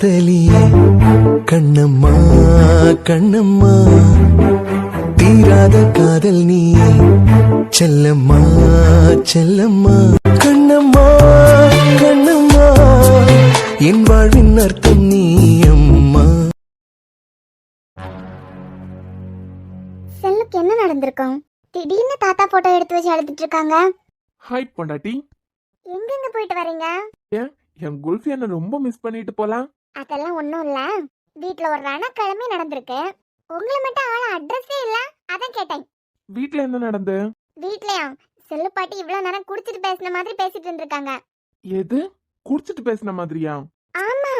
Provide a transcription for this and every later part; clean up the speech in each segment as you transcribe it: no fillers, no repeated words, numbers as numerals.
காதலியே கண்ணம்மா கண்ணம்மா தீராத காதல் நீ செல்லம்மா செல்லம்மா கண்ணம்மா கண்ணம்மா என் வாழ்வின் அர்த்தம் நீ அம்மா. செல்லுக்கு என்ன நடந்திருக்கும்? திடீர்னு தாத்தா போட்டோ எடுத்து வச்சு அழுதுட்டு இருக்காங்க. ஹாய் பொண்டாட்டி, எங்கெங்க போயிட்டு வரீங்க? ஏன் என் குல்ஃபி என்ன ரொம்ப மிஸ் பண்ணிட்டு போலாம்? அதெல்லாம் ஒண்ணும் இல்ல, வீட்ல ஒரு ரணக்கிழமை நடந்திருக்கு. உங்களை மட்டும் ஆள அட்ரஸே இல்ல, அதான் கேட்டேன். வீட்ல என்ன நடந்து? வீட்லயா? செல்லு பாட்டி இவ்வளவு நேரம் குடிச்சிட்டு பேசின மாதிரி பேசிட்டு இருந்திருக்காங்க. எது குடிச்சிட்டு பேசின மாதிரியா? ஆமா,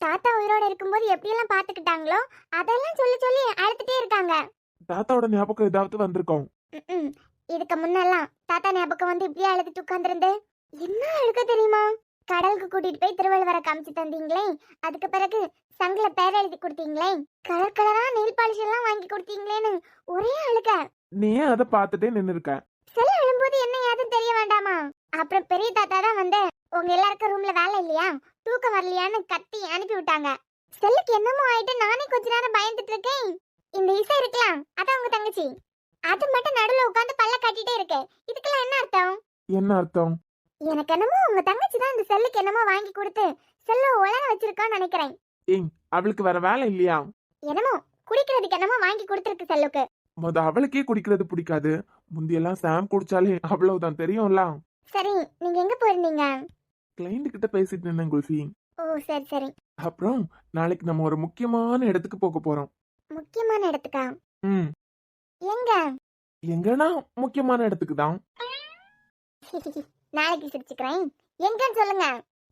தாத்தா உயிரோட இருக்கும்போது எப்படியெல்லாம் பாத்துக்கிட்டாங்களோ அதெல்லாம் சொல்லி சொல்லி அழுத்துட்டே இருக்காங்க. தாத்தாவோட ஞாபகம் ஏதாவது வந்திருக்கோம்? இதுக்கு முன்னெல்லாம் தாத்தா ஞாபகம் வந்து இப்படியே அழுதுட்டு உட்கார்ந்துருந்து என்ன அழுக தெரியுமா? கடலுக்கு கூட்டிட்டு போய் திருவள்ளுவரை காமிச்சு தந்தீங்களே, அதுக்கு பிறகு சங்கில பேர் எழுதி கொடுத்தீங்களே, கலர் கலரா நெயில் பாலிஷ் எல்லாம் வாங்கி கொடுத்தீங்களேன்னு ஒரே அழுக. நீ அதை பார்த்துட்டே நின்னு இருக்க. சில அழும்போது என்ன ஏதுன்னு தெரிய வேண்டாமா? அப்புறம் பெரிய தாத்தா தான் வந்து உங்க எல்லாருக்கும் ரூம்ல வேலை இல்லையா, தூக்கம் வரலையான்னு கத்தி அனுப்பி விட்டாங்க. செல்லுக்கு என்னமோ ஆயிட்டு நானே கொஞ்ச நேரம் பயந்துட்டு இருக்கேன். இந்த இசை இருக்கலாம், அதான் உங்க தங்கச்சி, அது மட்டும் நடுவுல உட்காந்து பல்ல காட்டிட்டே இருக்கு. இதுக்கெல்லாம் என்ன அர்த்தம்? என்ன அர்த்தம்? எனக்கு என்னமோ உங்க தங்கச்சி தான் இந்த செல்லுக்கு என்னமோ வாங்கி கொடுத்து செல்ல உலர வச்சிருக்கான்னு நினைக்கிறேன். ஏய், அவளுக்கு வேற வேலை இல்லையா? என்னமோ குடிக்கிறதுக்கு என்னமோ வாங்கி கொடுத்துருக்கு செல்லுக்கு. அவளுக்கே குடிக்கிறது பிடிக்காது. முந்தியெல்லாம் சாம் குடிச்சாலே அவ்வளவுதான் தெரியும்ல. சரி, நீங்க எங்க போயிருந்தீங்க? கிளைண்ட் கிட்ட பேசிட்டு நின்னேன் குல்ஃபி. ஓ சரி சரி. அப்புறம் நாளைக்கு நம்ம ஒரு முக்கியமான இடத்துக்கு போக போறோம். முக்கியமான இடத்துக்கா? எங்க? எங்கன்னா முக்கியமான இடத்துக்கு தான். நாளைக்கு சிரிச்சுக்கிறேன், எங்கன்னு சொல்லுங்க.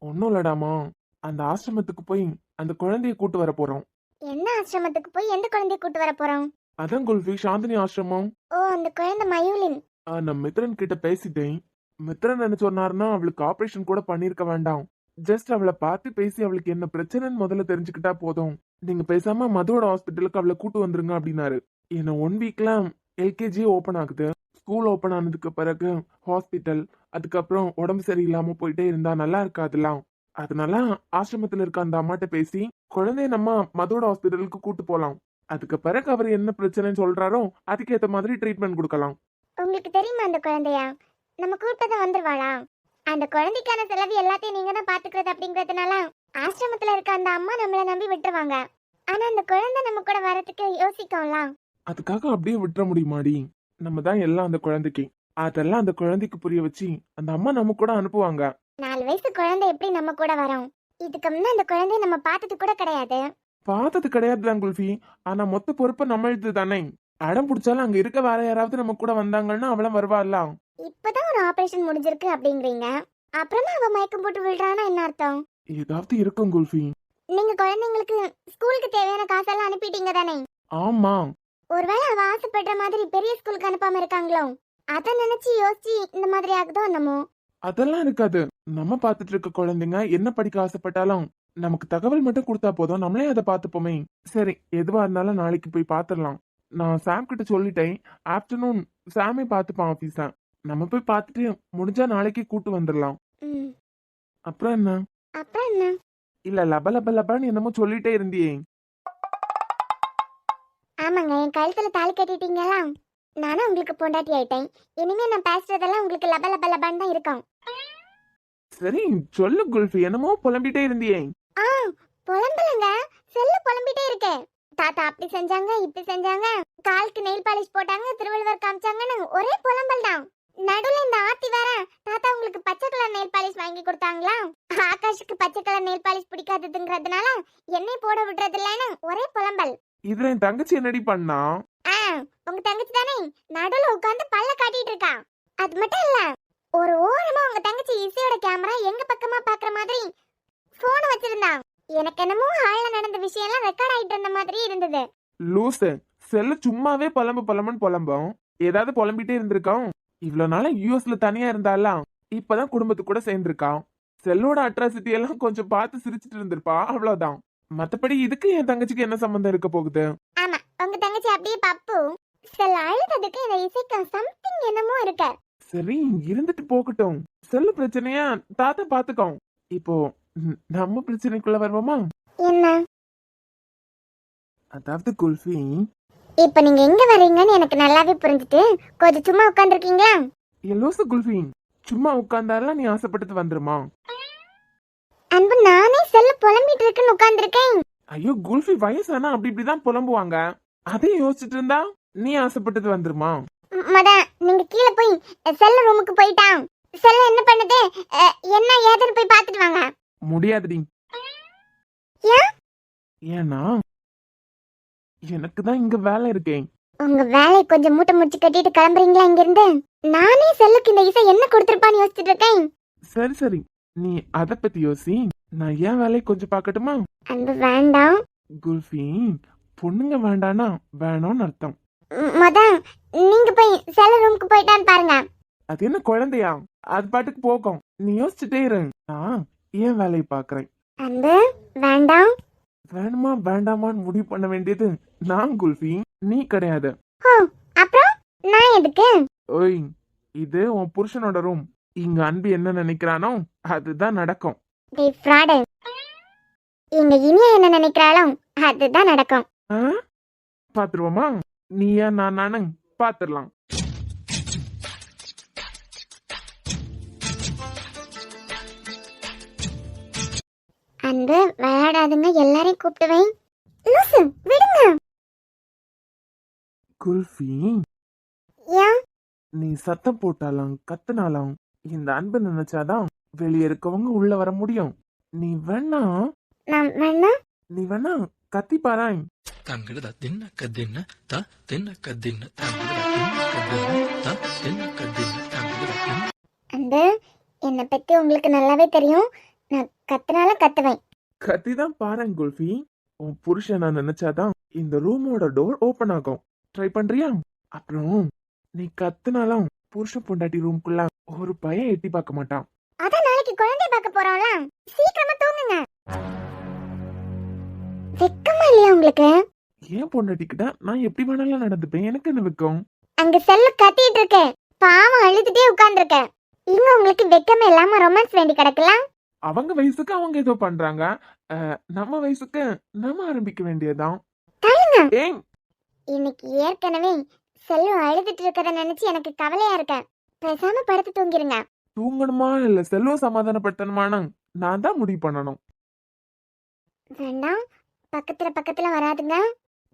ஒன்னும் இல்லடாமா, அந்த ஆசிரமத்துக்கு போய் அந்த குழந்தைய கூட்டு வர போறோம். என்ன ஆசிரமத்துக்கு போய் எந்த குழந்தைய கூட்டு வர போறோம்? அதான் குல்ஃபி, சாந்தினி ஆசிரமம். ஓ, அந்த குழந்தை மயூலின். நான் மித்ரன் கிட்ட பேசிட்டேன். மித்ரன் என்ன சொன்னாருன்னா, அவளுக்கு ஆபரேஷன் கூட பண்ணிருக்க வேண்டாம், ஜஸ்ட் அவளை பார்த்து பேசி அவளுக்கு என்ன பிரச்சனைன்னு முதல்ல தெரிஞ்சுக்கிட்டா போதும், நீங்க பேசாம மதுவோட ஹாஸ்பிட்டலுக்கு அவளை கூட்டு வந்துருங்க அப்படின்னாரு. என்ன 1 வீக்ல எல்கேஜி ஓபன் ஆகுது. ஸ்கூல் ஓபன் ஆனதுக்கு பிறகு ஹாஸ்பிட்டல், அதுக்கப்புறம் உடம்பு சரியில்லாம போயிட்டே இருந்தா நல்லா இருக்காதுலாம். அதனால ஆசிரமத்துல இருக்க அந்த அம்மாட்ட பேசி குழந்தைய நம்ம மதுவோட ஹாஸ்பிட்டலுக்கு கூட்டு போலாம். அதுக்கு பிறகு அவர் என்ன பிரச்சனைன்னு சொல்றாரோ அதுக்கேற்ற மாதிரி ட்ரீட்மெண்ட் கொடுக்கலாம். உங்களுக்கு தெரியுமா அந்த குழந்தையா? நம்ம கூப்பிட்டதான் வந்துருவாளா? அந்த குழந்தைக்கான செலவு எல்லாத்தையும் நீங்க தான் பாத்துக்கிறது அப்படிங்கறதுனால ஆசிரமத்துல இருக்க அந்த அம்மா நம்மள நம்பி விட்டுருவாங்க. ஆனா அந்த குழந்தை நம்ம கூட வரதுக்கு யோசிக்கும்ல. அதுக்காக அப்படியே விட்டுற முடியுமாடி? நம்ம தான் எல்லாம் அந்த குழந்தைக்கு. அதெல்லாம் அந்த குழந்தைக்கு புரிய வச்சு அந்த அம்மா நம்ம கூட அனுப்புவாங்க. 4 வயசு குழந்தை எப்படி நம்ம கூட வரும்? இதுக்கு முன்ன அந்த குழந்தைய நம்ம பார்த்தது கூட கிடையாது. பார்த்தது கிடையாதுதான் குல்ஃபி, ஆனா மொத்த பொறுப்பை நம்ம எழுது தானே. அடம் பிடிச்சாலும் அங்க இருக்க வேற யாராவது நம்ம கூட வந்தாங்கன்னா அவளும் வருவாள்ல. இப்பதான் ஒரு ஆபரேஷன் முடிஞ்சிருக்கு அப்படிங்கறீங்க, அப்புறமா அவ மயக்கம் போட்டு விழுறானா என்ன அர்த்தம்? ஏதாவது இருக்கும் குல்ஃபி. நீங்க குழந்தைங்களுக்கு ஸ்கூலுக்கு தேவையான காசெல்லாம் அனுப்பிட்டீங்க தானே? ஆமா. ஒருவேளை அவ ஆசைப்படுற மாதிரி பெரிய ஸ்கூலுக்கு அனுப்பாம இருக்காங்களோ, அத நினைச்சு யோசிச்சு இந்த மாதிரி ஆகுதோ என்னமோ. அதெல்லாம் இருக்காது. நம்ம பாத்துட்டு இருக்க குழந்தைங்க என்ன படிக்க ஆசைப்பட்டாலும் நமக்கு தகவல் மட்டும் கொடுத்தா போதும், நம்மளே அதை பார்த்துப்போமே. சரி, எதுவா இருந்தாலும் நாளைக்கு போய் பாத்துடலாம். நான் சாம் கிட்ட சொல்லிட்டேன், ஆஃப்டர்நூன் சாமே பார்த்துப்பான் ஆபீஸ. நம்ம போய் பார்த்துட்டு முடிஞ்சா நாளைக்கு கூட்டு வந்துடலாம். அப்புறம் என்ன? அப்புறம் என்ன? இல்ல லப லப லபான்னு என்னமோ சொல்லிட்டே இருந்தியே. ஆமாங்க, என் கழுத்துல தாலி கட்டிட்டீங்களா, நானும் உங்களுக்கு பொண்டாட்டி ஆயிட்டேன். இனிமே நான் பேசுறதெல்லாம் உங்களுக்கு லப லப லபான்னு தான் இருக்கும். சரி சொல்லு குல்ஃபி, என்னமோ புலம்பிட்டே இருந்தியே. புலம்பலங்க, செல்ல புலம்பிட்டே இருக்கு. தாத்தா அப்படி செஞ்சாங்க இப்படி செஞ்சாங்க, காலுக்கு நெயில் பாலிஷ் போட்டாங்க, திருவள்ளுவர் காமிச்சாங்கன்னு ஒரே புலம்பல் தான். நடுவுல இந்த ஆத்தி வேற தாத்தா உங்களுக்கு பச்சை கலர் நெயில் பாலிஷ் வாங்கி கொடுத்தாங்களா, ஆகாஷுக்கு பச்சை கலர் நெயில் பாலிஷ் பிடிக்காததுங்கிறதுனால என்னை போட விடுறது இல்லைன்னு ஒரே புலம்பல். இதுல என் தங்கச்சி என்னடி பண்ணா? உங்க தங்கச்சி தானே நடுவுல உட்கார்ந்து பல்ல காட்டிட்டு இருக்கா. அது மட்டும் இல்ல, ஒரு ஓரமா உங்க தங்கச்சி இசையோட கேமரா எங்க பக்கமா பாக்குற மாதிரி போன் வச்சிருந்தா. எனக்கு என்னமோ ஹால்ல நடந்த விஷயம் எல்லாம் ரெக்கார்ட் ஆயிட்டு இருந்த மாதிரி இருந்தது. லூசு, செல்ல சும்மாவே புலம்புன்னு புலம்பும். ஏதாவது புலம்பிட்டே இருந்திருக்கான். இவ்வளவு நாள யூஎஸ்ல தனியா இருந்தாலாம், இப்பதான் குடும்பத்து கூட சேர்ந்திருக்கான். செல்லோட அட்ராசிட்டி எல்லாம் கொஞ்சம் பார்த்து சிரிச்சிட்டு இருந்திருப்பா, அவ்வளவுதான். மத்தபடி இதுக்கு என் தங்கச்சிக்கு என்ன சம்பந்தம் இருக்க போகுது? ஆமா, உங்க தங்கச்சி அப்படியே பப்பு. செல்ல அழுததுக்கு இந்த இசைக்கு சம்திங் என்னமோ இருக்கு. சரி இருந்துட்டு போகட்டும், செல்லு பிரச்சனையா தாத்தா பாத்துக்கோ. இப்போ நம்ம பிரச்சனைக்குள்ள வருவோமா? என்ன அதாவது குல்ஃபி, இப்ப நீங்க எங்க வர்றீங்கன்னு எனக்கு நல்லாவே புரிஞ்சுட்டு கொஞ்சம் சும்மா உட்காந்துருக்கீங்களா? லூசு குல்ஃபி, சும்மா உட்கார்ந்தாலாம் நீ ஆசைப்பட்டது வந்துருமா? அன்பு, நானே செல்ல புலம்பிட்டு இருக்குன்னு உட்காந்துருக்கேன். ஐயோ குல்ஃபி, வயசானா அப்படி இப்படிதான் புலம்புவாங்க. அதையும் யோசிச்சுட்டு இருந்தா நீ ஆசைப்பட்டது வந்துருமா? மதன், நீங்க கீழே போய் செல்ல ரூமுக்கு போயிட்டான். செல்ல என்ன பண்ணுது, என்ன ஏதுன்னு போய் பாத்துட்டு வாங்க. முடியாதுடி. ஏன்? ஏன்னா எனக்கு தான் இங்க வேலை இருக்கேன். உங்க வேலையை கொஞ்சம் மூட்டை முடிச்சு கட்டிட்டு கிளம்புறீங்களா இங்க இருந்து? நானே செல்லுக்கு இந்த இசை என்ன கொடுத்திருப்பான்னு யோசிச்சுட்டு இருக்கேன். சரி சரி, நீ அத பத்தி யோசி. நான் ஏன் வேலையை கொஞ்சம் பார்க்கட்டுமா? அன்பு வேண்டாம். குல்ஃபி, பொண்ணுங்க வேண்டானா வேணும்னு அர்த்தம். மதன், நீங்க போய் செல்ல ரூமுக்கு போயிட்டான்னு பாருங்க. அது என்ன குழந்தையா? அது பாட்டுக்கு போகும். நீ யோசிச்சுட்டே இரு, நான் ஏன் வேலையை பாக்குறேன். அன்பு வேண்டாம். வேணுமா வேண்டாமான்னு முடிவு பண்ண வேண்டியது நான் குல்ஃபி, நீ கிடையாது. ஓ, அப்புறம் நான் எதுக்கு? ஓய், இது உன் புருஷனோட ரூம். இங்க அன்பு என்ன நினைக்கிறானோ அதுதான் நடக்கும். டேய் ஃப்ராடு, இங்க இனியா என்ன நினைக்கிறாளோ அதுதான் நடக்கும். ஆ? பாத்துருவோமா? நீயா நானு பாத்துடலாம். அன்பு விளையாடாதுங்க, எல்லாரையும் கூப்பிட்டுவேன். லூசு, விடுங்க. குல்ஃபி, ஏன்? நீ சத்தம் போட்டாலும் கத்துனாலும் இந்த அன்பு நினைச்சாதான் வெளியே இருக்கவங்க உள்ள வர முடியும். நீ வேணா நான் வேணா கத்தி பாராய். தங்கட தின்ன கதின்ன த தின்ன கதின்ன தங்கட தின்ன கதின்ன த தின்ன கதின்ன தங்கட தின்ன. அன்பு, என்னை பத்தி உங்களுக்கு நல்லாவே தெரியும். நான் கத்துனாலும் கத்துவேன். கத்தி தான் பாருங்க குல்ஃபி. உன் புருஷன் நான் நினைச்சாதான் இந்த ரூமோட டோர் ஓபன் ஆகும். ட்ரை பண்றியா? அப்புறம் நீ கத்துனாலும் புருஷன் பொண்டாட்டி ரூம்குள்ள ஒரு பையன் எட்டி பார்க்க மாட்டான். அதான் நாளைக்கு குழந்தை பார்க்க போறோம்ல, சீக்கிரமா தூங்குங்க. வெக்கமா இல்லையா உங்களுக்கு? ஏன் பொண்டாட்டிக்கிட்ட நான் எப்படி வேணாலும் நடந்துப்பேன், எனக்கு என்ன வெக்கம்? அங்க செல்லு கத்திட்டு இருக்க, பாவம் அழுதுட்டே உட்கார்ந்துருக்க. இங்க உங்களுக்கு வெக்கமே இல்லாம ரொமான்ஸ் வேண்டி கிடக்கலாம். அவங்க வயசுக்கு அவங்க ஏதோ பண்றாங்க, நம்ம வயசுக்கு நம்ம ஆரம்பிக்க வேண்டியதுதான். தள்ளுங்க. ஏன் இன்னைக்கு ஏற்கனவே செல்லு அழுதுட்டு இருக்கத நினைச்சு எனக்கு கவலையா இருக்க. பேசாம படுத்து தூங்கிருங்க. தூங்கணுமா இல்ல செல்வம் சமாதானப்படுத்தணுமான்னு நான் தான் முடிவு பண்ணணும். வேண்டாம், பக்கத்துல பக்கத்துல வராதுங்க.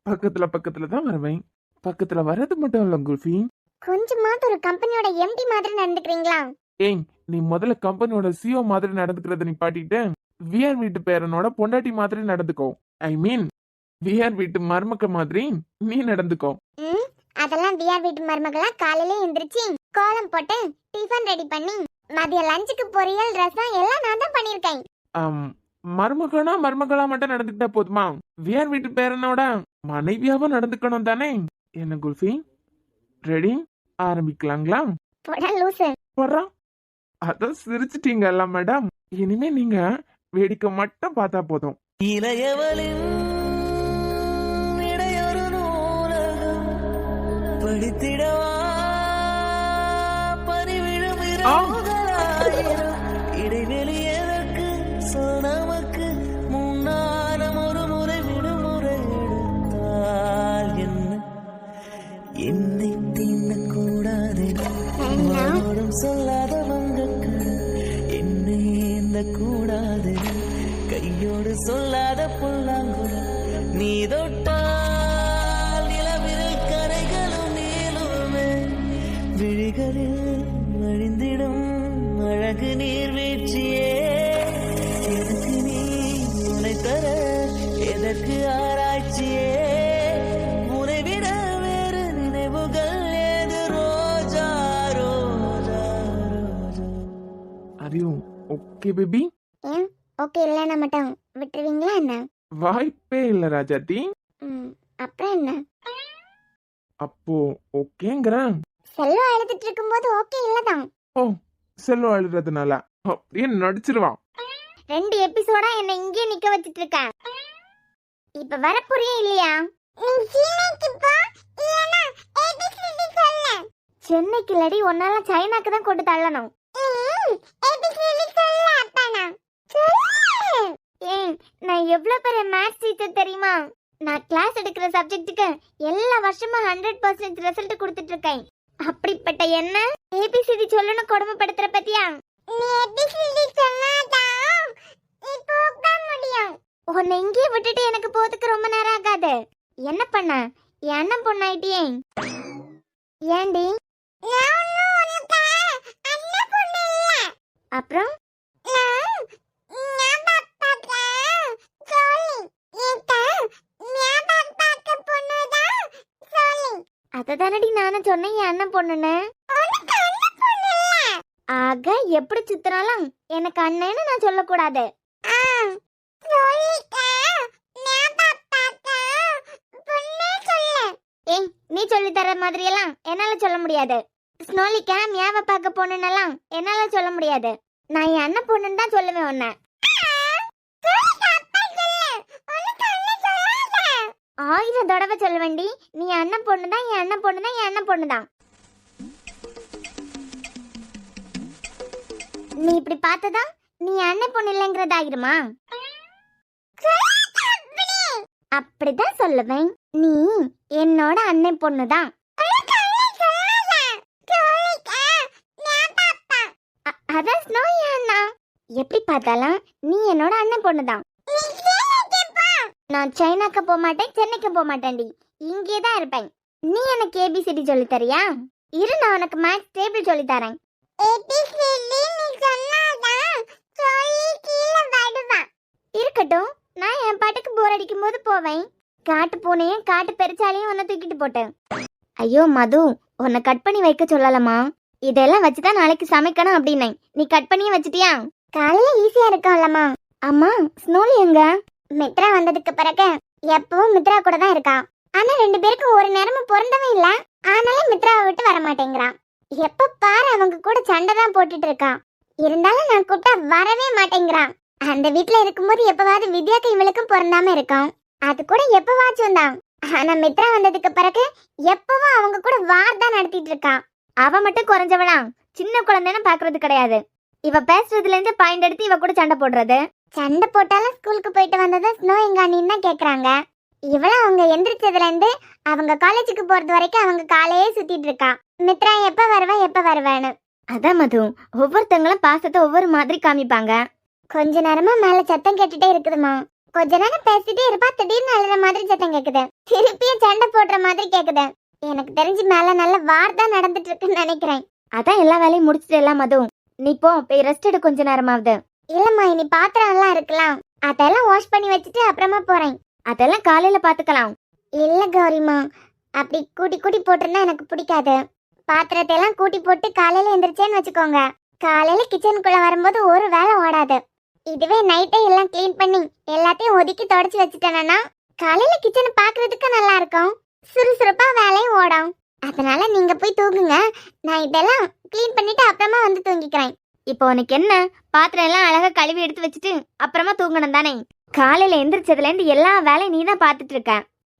பக்கத்துல தான் வருவேன். பக்கத்துல வர்றது மட்டும் இல்ல குல்ஃபி, கொஞ்சமாவது ஒரு கம்பெனியோட எம்டி மாதிரி நடந்துக்கிறீங்களா? ஏய் நீ முதல்ல கம்பெனியோட சிஓ மாதிரி நடந்துக்கிறத நீ பாட்டிட்டு விஆர் வீட்டு பேரனோட பொண்டாட்டி மாதிரி நடந்துக்கோ. ஐ மீன் விஆர் வீட்டு மருமக்க மாதிரி நீ நடந்துக்கோ. அதெல்லாம் விஆர் வீட்டு மருமகளா காலையில எந்திரிச்சு கோலம் போட்டு டிஃபன் ரெடி பண்ணி மதிய லஞ்சுக்கு பொரியல் ரசம் எல்லாம் நான் தான் பண்ணிருக்கேன். மருமகளா மட்டும் நடந்துக்கிட்டா போதுமா? விஆர் வீட்டு பேரனோட மனைவியாவ நடந்துக்கணும் தானே? என்ன குல்ஃபி, ரெடி? ஆரம்பிக்கலாங்களா? போடா லூசு. போடுறா. அதான் சிரிச்சிட்டீங்கல்ல மேடம், இனிமே நீங்க வேடிக்கை மட்டும் பார்த்தா போதும். இளையவளின் இடையொரு நூலகம் படித்திடவா பனிவிழும் இரவுகளாயிரம் இடைவெளி எதற்கு சொல் நமக்கு முன்னாலும் ஒரு முறை விடுமுறை எடுத்தால் என்ன என்னை தின்னக்கூடாது மறுபடும் சொல்லாத வங்கக்கடல் என்னை ஏந்த கூடாது கையோடு சொல்லாத புல்லாங்குழல் நீ தொட்டால் நிலவில் கரைகளும் நீளுமே விழிகளில் வழிந்திடும் அழகு நீர்வீழ்ச்சியே எதற்கு நீ உனை தர எதற்கு ஆராய்ச்சியே உனை விட வேறு நினைவுகள் ஏது ரோஜா ரோஜா ரோஜா. அறியும் ஓகே பேபி? ஏன் ஓகே இல்லைன்னா மட்டும் விட்டுருவீங்களா என்ன? வாய்ப்பே இல்ல ராஜாத்தி. அப்புறம் என்ன? அப்போ ஓகேங்கிறேன். செல்வம் அழுதுட்டு இருக்கும்போது ஓகே இல்லதான். ஓ, செல்வம் அழுறதுனால அப்படியே நடிச்சிருவான். 2 எபிசோடா என்ன இங்கே நிக்க வச்சிட்டு இருக்க. இப்ப வரப்போறியா இல்லையா? சென்னைக்கு இல்லடி, ஒன்னால சைனாக்கு தான் கொண்டு தள்ளணும். ஏன் நான் எவ்வளவு பெரிய மேத்ஸ் டீச்சர் தெரியுமா? நான் கிளாஸ் எடுக்கிற சப்ஜெக்ட்டுக்கு எல்லா வருஷமும் 100% ரிசல்ட் கொடுத்துட்டு இருக்கேன். அப்படிப்பட்ட என்ன ஏபிசிடி சொல்லணும் கொடுமைப்படுத்துற பத்தியா? நீ ஏபிசிடி சொன்னாதான் இப்போ உட்கார முடியும். உன்னை இங்கே விட்டுட்டு எனக்கு போறதுக்கு ரொம்ப நேரம் ஆகாது. என்ன பண்ண? என் அண்ணன் பொண்ணாயிட்டியே. ஏண்டி? அப்புறம் அததானடி நானும் சொன்னேன் என் அண்ணன் பொண்ணுன்னு. ஆக எப்படி சுத்தினாலும் எனக்கு அண்ணன்னு நான் சொல்லக்கூடாது. ஏய், நீ சொல்லி தர மாதிரி எல்லாம் என்னால சொல்ல முடியாது. ஸ்னோலிக்கா மியாவை பார்க்க போனேன்னெல்லாம் என்னால சொல்ல முடியாது. நான் என் அண்ணன் பொண்ணுன்னு தான் சொல்லுவேன் உன்னை. 1000 தடவை சொல்ல வேண்டி. நீ அண்ணன் பொண்ணுதான், என் அண்ணன் பொண்ணுதான், என் அண்ணன் பொண்ணுதான். நீ இப்படி பார்த்ததா நீ அண்ணன் பொண்ணு இல்லைங்கிறதாயிருமா? அப்படிதான் சொல்லுவேன். நீ என்னோட அண்ணன் பொண்ணுதான். அதான் ஸ்னோ என் அண்ணா. எப்படி பார்த்தாலும் நீ என்னோட அண்ணன் பொண்ணுதான். நான் சைனாக்கு போக மாட்டேன், சென்னைக்கு போக மாட்டேன்டி. இங்கே தான் இருப்பேன். நீ எனக்கு ஏபிசிடி சொல்லி தரியா? இரு, நான் உனக்கு மேத்ஸ் டேபிள் சொல்லி தரேன். இருக்கட்டும், நான் என் பாட்டுக்கு போர் அடிக்கும் போது போவேன். காட்டு பூனையும் காட்டு பெருச்சாலையும் உன்னை தூக்கிட்டு போட்டேன். ஐயோ மது, உன்னை கட் பண்ணி வைக்க சொல்லலாமா? இதெல்லாம் வச்சுதான் நாளைக்கு சமைக்கணும் அப்படின்னேன். நீ கட் பண்ணியே வச்சிட்டியா? காலையில ஈஸியா இருக்கும்லம்மா. அம்மா, ஸ்னோலி எங்க? மித்ரா வந்ததுக்கு பிறகு எப்பவும் மித்ரா கூட தான் இருக்கான். ஆனா 2 பேருக்கும் ஒரு நேரமும் பொருந்தவே இல்ல. ஆனாலும் மித்ராவை விட்டு வர மாட்டேங்கிறான். எப்ப பாரு அவங்க கூட சண்டை தான் போட்டுட்டு இருக்கான். இருந்தாலும் நான் கூப்பிட்டா வரவே மாட்டேங்கிறான். அந்த வீட்டுல இருக்கும்போது எப்பவாவது வித்யாக்கு இவளுக்கும் பொருந்தாம இருக்கும். அது கூட எப்பவாச்சும் தான். ஆனா மித்ரா வந்ததுக்கு பிறகு எப்பவும் அவங்க கூட வார் தான் நடத்திட்டு இருக்கான். அவ மட்டும் குறைஞ்சவளா? சின்ன குழந்தைன்னு பாக்குறது கிடையாது. இவ பேசுறதுல இருந்து பாயிண்ட் எடுத்து இவ கூட சண்டை போடுறது. சண்டை போட்டாலும் ஸ்கூலுக்கு போயிட்டு வந்ததா ஸ்னோ எங்க அண்ணின்னு தான் கேக்குறாங்க. இவளும் அவங்க எந்திரிச்சதுல இருந்து அவங்க காலேஜுக்கு போறது வரைக்கும் அவங்க காலையே சுத்திட்டு இருக்கா. மித்ரா எப்ப வருவா எப்ப வருவேன்னு. அதான் மது, ஒவ்வொருத்தவங்களும் பாசத்தை ஒவ்வொரு மாதிரி காமிப்பாங்க. கொஞ்ச நேரமா மேல சத்தம் கேட்டுட்டே இருக்குதுமா. கொஞ்ச நேரம் பேசிட்டே இருப்பா, திடீர்னு அழுற மாதிரி சத்தம் கேக்குது. திருப்பியும் சண்டை போடுற மாதிரி கேக்குது. எனக்கு தெரிஞ்சு மேல நல்ல வார் தான் நடந்துட்டு இருக்குன்னு நினைக்கிறேன். அதான் எல்லா வேலையும் முடிச்சுட்டு எல்லாம் மது, நீ போய் ரெஸ்ட் எடு கொஞ்ச நேரமாவது. இல்லம்மா, இனி பாத்திரம் எல்லாம் இருக்கலாம். அதெல்லாம் வாஷ் பண்ணி வச்சுட்டு அப்புறமா போறேன். அதெல்லாம் காலையில பாத்துக்கலாம். இல்ல கௌரிமா, அப்படி கூட்டி கூட்டி போட்டிருந்தா எனக்கு பிடிக்காது. பாத்திரத்தை எல்லாம் கூட்டி போட்டு காலையில எந்திரிச்சேன்னு வச்சுக்கோங்க, காலையில கிச்சனுக்குள்ள வரும்போது ஒரு வேலை ஓடாது. இதுவே நைட்டே எல்லாம் கிளீன் பண்ணி எல்லாத்தையும் ஒதுக்கி தொடச்சு வச்சுட்டேன்னா காலையில கிச்சனை பாக்குறதுக்கு நல்லா இருக்கும். சுறுசுறுப்பா வேலையும் ஓடும். அதனால நீங்க போய் தூங்குங்க. நான் இதெல்லாம் கிளீன் பண்ணிட்டு அப்புறமா வந்து தூங்கிக்கிறேன். இப்போ உனக்கு என்ன, பாத்திரம் எல்லாம் அழகா கழுவி எடுத்து வச்சுட்டு அப்புறமா தூங்கணும் தானே? காலையில எந்திரிச்சதுல இருந்து எல்லா வேலையும் நீ தான் பாத்துட்டு இருக்க.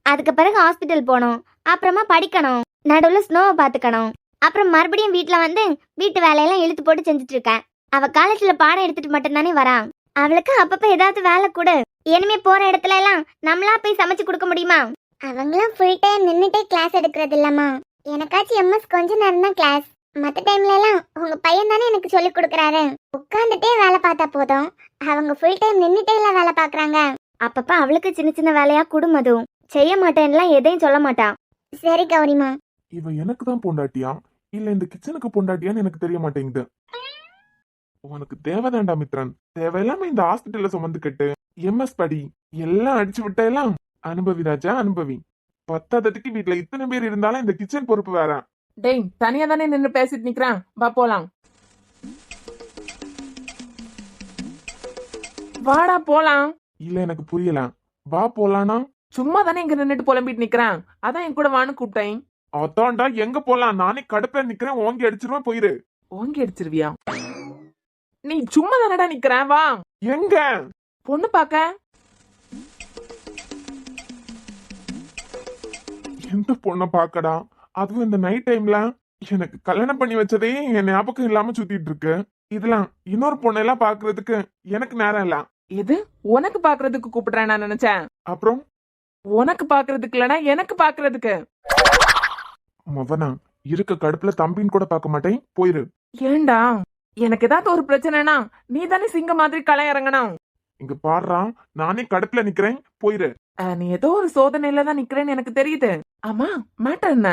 அதுக்கு பிறகு ஹாஸ்பிட்டல் போகணும், அப்புறமா படிக்கணும், நடுவுல ஸ்னோவை பாத்துக்கணும், அப்புறம் மறுபடியும் வீட்டுல வந்து வீட்டு வேலையெல்லாம் இழுத்து போட்டு செஞ்சுட்டு இருக்க. அவ காலேஜ்ல பாடம் எடுத்துட்டு மட்டும் தானே வரா. அவளுக்கு அப்பப்ப ஏதாவது வேலை கூட. இனிமே போற இடத்துல எல்லாம் நம்மளா போய் சமைச்சு கொடுக்க முடியுமா? அவங்களும் ஃபுல் டைம் நின்னுட்டே கிளாஸ் எடுக்கிறது இல்லம்மா. எனக்காச்சும் எம்எஸ் கொஞ்ச நேரம் தான் கிளாஸ். மற்ற டைம்ல எல்லாம் உங்க பையன் தானே எனக்கு சொல்லி கொடுக்குறாரு. உட்காந்துட்டே வேலை பார்த்தா போதும். அவங்க ஃபுல் டைம் நின்னுட்டே எல்லாம் வேலை பாக்குறாங்க. அப்பப்ப அவளுக்கு சின்ன சின்ன வேலையா குடும்பதும் செய்ய மாட்டேன்லாம் எதையும் சொல்ல மாட்டா. சரி கௌரிமா. இவ எனக்கு தான் பொண்டாட்டியா இல்ல இந்த கிச்சனுக்கு பொண்டாட்டியான்னு எனக்கு தெரிய மாட்டேங்குது. உனக்கு தேவைதான்டா மித்ரன். தேவையில்லாம இந்த ஹாஸ்பிட்டல்ல சுமந்துக்கிட்டு எம்எஸ் படி எல்லாம் அடிச்சு விட்ட எல்லாம் அனுபவி ராஜா, அனுபவி. பத்தாததுக்கு வீட்டுல இத்தனை பேர் இருந்தாலும் இந்த கிச்சன் பொறுப்பு வேற. டேய், தனியா தானே நின்னு பேசிட்டு நிக்கிறான், வா போலாம். வாடா போலாம். இல்ல எனக்கு புரியல. வா போலானா? சும்மா தானே இங்க நின்னுட்டு புலம்பிட்டு நிக்கிறான், அதான் என் கூட வான்னு கூப்பிட்டேன். அதான்டா, எங்க போலாம்? நானே கடுப்பா நிக்கிறேன், ஓங்கி அடிச்சிருவேன், போயிரு. ஓங்கி அடிச்சிருவியா? நீ சும்மா தானடா நிக்கிற, வா. எங்க? பொண்ணு பாக்க. எந்த பொண்ண பாக்கடா? அதுவும் இந்த நைட் டைம்ல. எனக்கு கல்யாணம் பண்ணி வச்சதே என் ஞாபகம் இல்லாம சுத்திட்டு இருக்கு. இதெல்லாம் இன்னொரு பொண்ணெல்லாம் பாக்குறதுக்கு எனக்கு நேரம் இல்ல. இது உனக்கு பாக்குறதுக்கு கூப்பிடுறேன் நான் நினைச்சேன். அப்புறம் உனக்கு பாக்குறதுக்கு இல்லனா எனக்கு பாக்குறதுக்கு. மவனா இருக்க கடுப்புல தம்பின்னு கூட பார்க்க மாட்டேன், போயிரு. ஏண்டா எனக்கு ஏதாவது ஒரு பிரச்சனைனா நீ தானே சிங்க மாதிரி களை இறங்கணும். இங்க பாடுறா, நானே கடுப்புல நிக்கிறேன், போயிரு. நீ ஏதோ ஒரு சோதனையில தான் நிக்கிறேன்னு எனக்கு தெரியுது. ஆமா, மேட்டர் என்ன?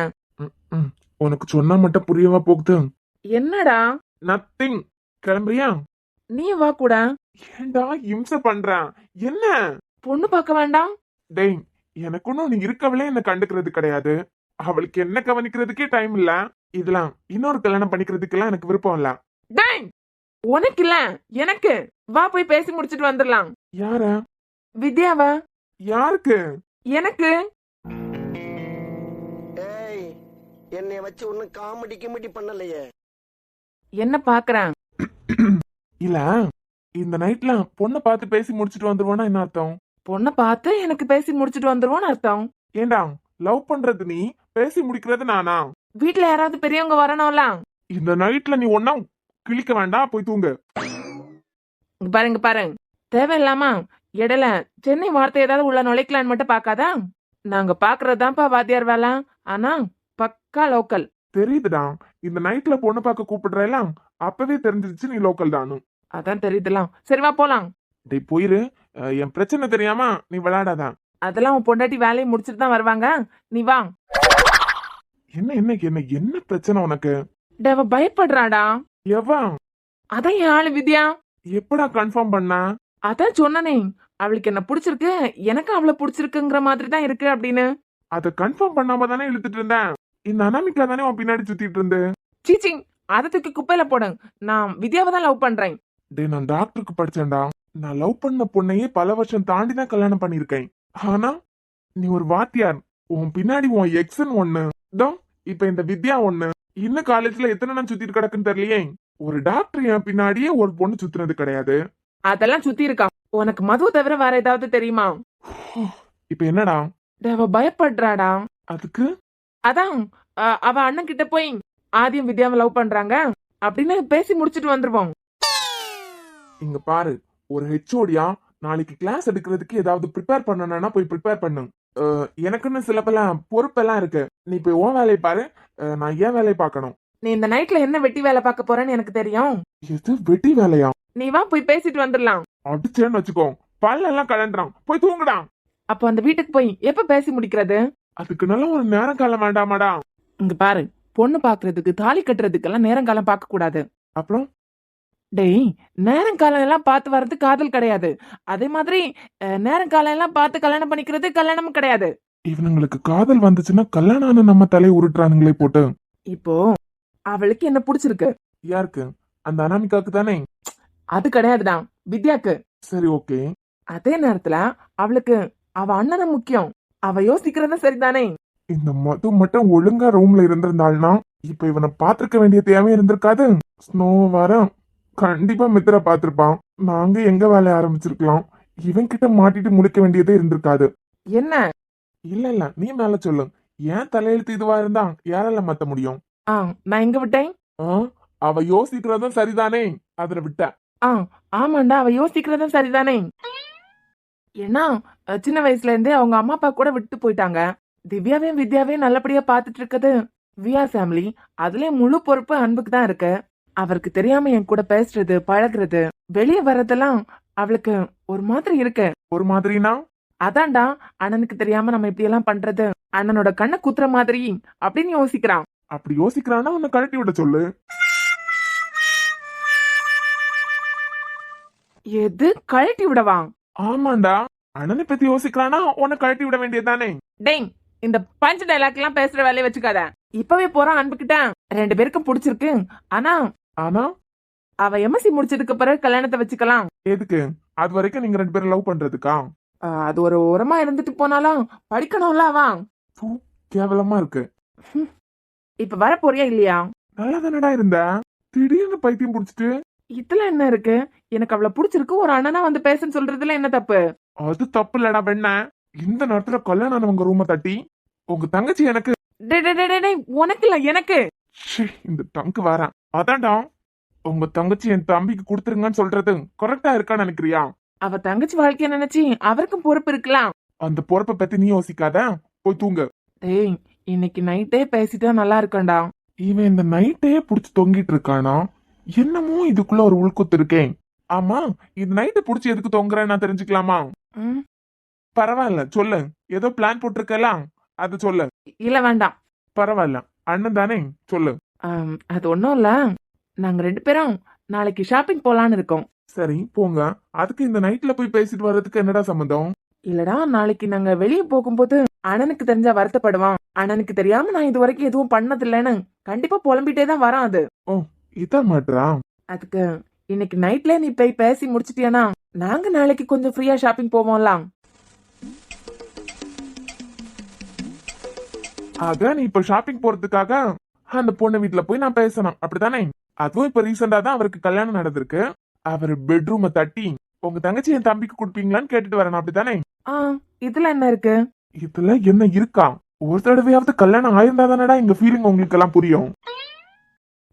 ம், உனக்கு சொன்னா மட்டும் புரியவா போகுது? என்னடா? நத்திங். கிளம்புறியா? நீ வா கூட. ஏண்டா இம்சை பண்றான்? என்ன? பொண்ணு பார்க்க வேண்டாம்? டேய், எனக்கு ஒன்னும் நீ இருக்கவளே என்ன கண்டுக்கிறது கிடையாது. அவளுக்கு என்ன கவனிக்கிறதுக்கே டைம் இல்ல. இதெல்லாம் இன்னொரு கல்யாணம் பண்ணிக்கிறதுக்கெல்லாம் எனக்கு விருப்பம் இல்ல. டேய், உனக்கு இல்ல எனக்கு. வா போய் பேசி முடிச்சிட்டு வந்துடலாம். யார? வித்யாவா? யாருக்கு? எனக்கு. ஏய், என்னைய வச்சு ஒன்னும் காமெடி கிமெடி பண்ணலையே. என்ன பாக்குறேன்? இல்ல, இந்த நைட்ல பொண்ணை பார்த்து பேசி முடிச்சிட்டு வந்துருவானா என்ன அர்த்தம்? பொண்ணை பார்த்து எனக்கு பேசி முடிச்சிட்டு வந்துருவோன்னு அர்த்தம். ஏண்டா, லவ் பண்றது நீ, பேசி முடிக்கிறது நானா? வீட்ல யாராவது பெரியவங்க வரணும்ல. இந்த நைட்ல நீ ஒன்னா கிழிக்க வேண்டாம், போய் தூங்கு. இங்க பாருங்க பாருங்க, தேவையில்லாம இடையில சென்னை வார்த்தை ஏதாவது உள்ள நுழைக்கலான்னு மட்டும் பாக்காதா. நாங்க பாக்குறதுதான்ப்பா வாத்தியார் வேலை. ஆனா பக்கா லோக்கல். தெரியுதுடா, இந்த நைட்ல பொண்ணு பார்க்க கூப்பிடுறேலாம், அப்பவே தெரிஞ்சிருச்சு நீ லோக்கல் தானு. அதான் தெரியுதுலாம். சரி வா போலாம். டேய் போயிரு, என் பிரச்சனை தெரியாம நீ விளையாடாதான். அதெல்லாம் உன் பொண்டாட்டி வேலையை முடிச்சிட்டு தான் வருவாங்க. நீ வா. என்ன என்ன என்ன என்ன பிரச்சனை உனக்கு? டேய், அவ பயப்படுறாடா. எவா? அதான் என் ஆளு வித்யா. எப்படா கன்ஃபார்ம் பண்ணா? அதான் சொன்னனே, அவளுக்கு என்ன பிடிச்சிருக்கு, எனக்கு அவளை பிடிச்சிருக்குங்கிற மாதிரி தான் இருக்கு அப்படின்னு. அத கன்ஃபார்ம் பண்ணாம தானே இழுத்துட்டு இருந்தேன். இந்த அனாமிகா தானே உன் பின்னாடி சுத்திட்டு இருந்து. சீச்சி, அதை தூக்கி குப்பையில போடு. நான் வித்யாவை தான் லவ் பண்றேன். டேய், நான் டாக்டருக்கு படிச்சேன்டா. நான் லவ் பண்ண பொண்ணையே பல வருஷம் தாண்டி தான் கல்யாணம் பண்ணிருக்கேன். ஆனா நீ ஒரு வாத்தியார், உன் பின்னாடி உன் எக்ஸன் ஒண்ணு, இப்ப இந்த வித்யா ஒண்ணு. இன்னும் காலேஜ்ல எத்தனை நாள் சுத்திட்டு கிடக்குன்னு தெரியலையே. ஒரு டாக்டர் என் பின்னாடியே ஒரு பொண்ணு சுத்துனது கிடையாது. அதெல்லாம் சுத்தி இருக்கா. உனக்கு மது தவிர வேற ஏதாவது தெரியுமா? இப்ப என்னடா? டேய், அவ பயப்படுறாடா. அதுக்கு அதான் அவ அண்ணன் கிட்ட போய் ஆதியும் வித்யாவை லவ் பண்றாங்க அப்படின்னு பேசி முடிச்சிட்டு வந்துருவோம். இங்க பாரு, ஒரு ஹெச்ஓடியா நாளைக்கு கிளாஸ் எடுக்கிறதுக்கு ஏதாவது ப்ரிப்பேர் பண்ணணும்னா போய் ப்ரிப்பேர் பண்ணு. எனக்குன்னு சில பொறுப்பெல்லாம் இருக்கு. நீ போய் உன் வேலையை பாரு, நான் ஏன் வேலையை பார்க்கணும். நீ இந்த நைட்ல என்ன வெட்டி வேலை பார்க்க போறேன்னு எனக்கு தெரியும். எது வெட்டி வேலையா? நீ வா போய் பேசிட்டு வந்துடலாம். அடிச்சேன்னு வச்சுக்கோ, பல்லெல்லாம் கலண்டுறான், போய் தூங்குடா. அப்போ அந்த வீட்டுக்கு போய் எப்ப பேசி முடிக்கிறது? அதுக்கு நல்ல ஒரு நேரம் காலம் வேண்டாமாடா? இங்க பாரு, பொண்ணு பாக்குறதுக்கு தாலி கட்டுறதுக்கெல்லாம் நேரம் காலம் பார்க்க கூடாது. அப்புறம் டேய், நேரம் காலம் எல்லாம் பார்த்து வர்றது காதல் கிடையாது. அதே மாதிரி நேரம் காலம் எல்லாம் பார்த்து கல்யாணம் பண்ணிக்கிறது கல்யாணமும் கிடையாது. இவனுங்களுக்கு காதல் வந்துச்சுன்னா கல்யாணம் ஆன நம்ம தலையை உருட்டுறானுங்களே போட்டு. இப்போ அவளுக்கு என்ன பிடிச்சிருக்கு? யாருக்கு? அந்த அனாமிகாக்கு தானே? அது கிடையாதுடா, வித்யாக்கு. சரி, ஓகே. அதே நேரத்துல அவளுக்கு அவ அண்ணன் முக்கியம். அவ யோசிக்கிறது சரிதானே? இந்த மது மட்டும் ஒழுங்கா ரூம்ல இருந்திருந்தாள்னா இப்ப இவனை பாத்துருக்க வேண்டிய தேவையே இருந்திருக்காது. ஸ்னோ வர கண்டிப்பா மித்திர பாத்திருப்பான். நாங்க எங்க வேலைய ஆரம்பிச்சிருக்கலாம். இவன் கிட்ட மாட்டிட்டு முடிக்க வேண்டியதே இருந்திருக்காது. என்ன? இல்ல நீ மேல சொல்லு. ஏன் தலையெழுத்து இதுவா இருந்தா யாரால மாத்த முடியும்? நான் எங்க விட்டேன்? அவ யோசிக்கிறதும் சரிதானே, அதுல விட்ட. ஆமாண்டா, அவ யோசிக்கிறதும் சரிதானே. ஏன்னா சின்ன வயசுல இருந்தே அவங்க அம்மா அப்பா கூட விட்டு போயிட்டாங்க. திவ்யாவையும் வித்யாவையும் நல்லபடியா பாத்துட்டு இருக்குது விஆர் ஃபேமிலி. அதுலயும் முழு பொறுப்பு அன்புக்கு தான் இருக்கு. அவருக்கு தெரியாம என் கூட பேசுறது பழகுறது வெளியே வர்றதெல்லாம் அவளுக்கு ஒரு மாதிரி இருக்கு. ஒரு மாதிரினா? அதான்டா, அண்ணனுக்கு தெரியாம நம்ம இப்படி எல்லாம் பண்றது அண்ணனோட கண்ணை குத்துற மாதிரி அப்படின்னு யோசிக்கிறான். அப்படி யோசிக்கிறான்னா உன்னை கழட்டி விட சொல்லு. எது கழட்டி விடவா? ஆமாண்டா, அண்ணனை பத்தி யோசிக்கிறானா உன்னை கழட்டி விட வேண்டியதானே. டேய், இந்த பஞ்ச் டைலாக் எல்லாம் பேசுற வேலையை வச்சுக்காத. இப்பவே போறான் அன்புகிட்ட. 2 பேருக்கும் பிடிச்சிருக்கு. ஆனா ஆனா அவ எம்எஸ்சி முடிச்சதுக்கு பிறகு கல்யாணத்தை வச்சுக்கலாம். எதுக்கு? அது வரைக்கும் நீங்க 2 பேரும் லவ் பண்றதுக்கா? அது ஒரு ஓரமா இருந்துட்டு போனாலும் படிக்கணும்ல அவன். கேவலமா இருக்கு. இப்ப வர போறியா இல்லையா? நல்லா தானடா இருந்த, திடீர்னு பைத்தியம் புடிச்சிட்டு. இதுல என்ன இருக்கு? எனக்கு அவளை பிடிச்சிருக்கு, ஒரு அண்ணனா வந்து பேசுன்னு சொல்றதுல என்ன தப்பு? அது தப்பு இல்லடா வெண்ண. இந்த நேரத்துல கல்யாணம் ஆனவங்க ரூம தட்டி உங்க தங்கச்சி எனக்கு. உனக்கு இல்ல எனக்கு. இந்த டங்கு வரேன். அதான்டா, உங்க தங்கச்சி என் தம்பிக்கு கொடுத்துருங்கன்னு சொல்றது கரெக்டா இருக்கான்னு நினைக்கிறியா? அவ தங்கச்சி வாழ்க்கைய நினைச்சு அவருக்கும் பொறுப்பு இருக்கலாம். அந்த பொறுப்பை பத்தி நீ யோசிக்காத, போய் தூங்க. டேய் இன்னைக்கு நைட்டே பேசிட்டா நல்லா இருக்கேன்டா. இவன் இந்த நைட்டே புடிச்சு தொங்கிட்டு இருக்கானா? என்னமோ இதுக்குள்ள ஒரு உள்குத்து இருக்கேன். ஆமா, இது நைட்டு புடிச்சு எதுக்கு தொங்குறேன்னு நான் தெரிஞ்சுக்கலாமா? ம், பரவாயில்ல, சொல்லு. ஏதோ பிளான் போட்டிருக்கலாம், அது சொல்லு. இல்ல வேண்டாம். பரவாயில்ல, அண்ணன் தானே, சொல்லு. அது ஒன்றும் இல்ல, நாங்க 2 பேரும் நாளைக்கு ஷாப்பிங் போலான்னு இருக்கோம். சரி போங்க. அதுக்கு இந்த நைட்ல போய் பேசிட்டு வர்றதுக்கு என்னடா சம்மந்தம்? இல்லடா, நாளைக்கு நாங்க வெளியே போகும்போது அண்ணனுக்கு தெரிஞ்சா வருத்தப்படுவான். அண்ணனுக்கு தெரியாம நான் இது வரைக்கும் எதுவும் பண்ணதில்லைன்னு கண்டிப்பா புலம்பிட்டே தான் வரான். அது இதான் மாட்றா. அதுக்கு இன்னைக்கு நைட்ல நீ போய் பேசி முடிச்சிட்டியானா நாங்க நாளைக்கு கொஞ்சம் ஃப்ரீயா ஷாப்பிங் போவோம்லாம். ஆக நீ இப்ப ஷாப்பிங் போறதுக்காக அந்த பொண்ணு வீட்டுல போய் நான் பேசணும், அப்படித்தானே? அதுவும் இப்ப ரீசெண்டா தான் அவருக்கு கல்யாணம் நடந்திருக்கு. அவர் பெட்ரூமை தட்டி உங்க தங்கச்சி என் தம்பிக்கு கொடுப்பீங்களான்னு கேட்டுட்டு வரணும், அப்படித்தானே? இதுல என்ன இருக்கு? இதுல என்ன இருக்கா? ஒரு தடவையாவது கல்யாணம் ஆயிருந்தா தானடா எங்க ஃபீலிங் உங்களுக்கு எல்லாம் புரியும்.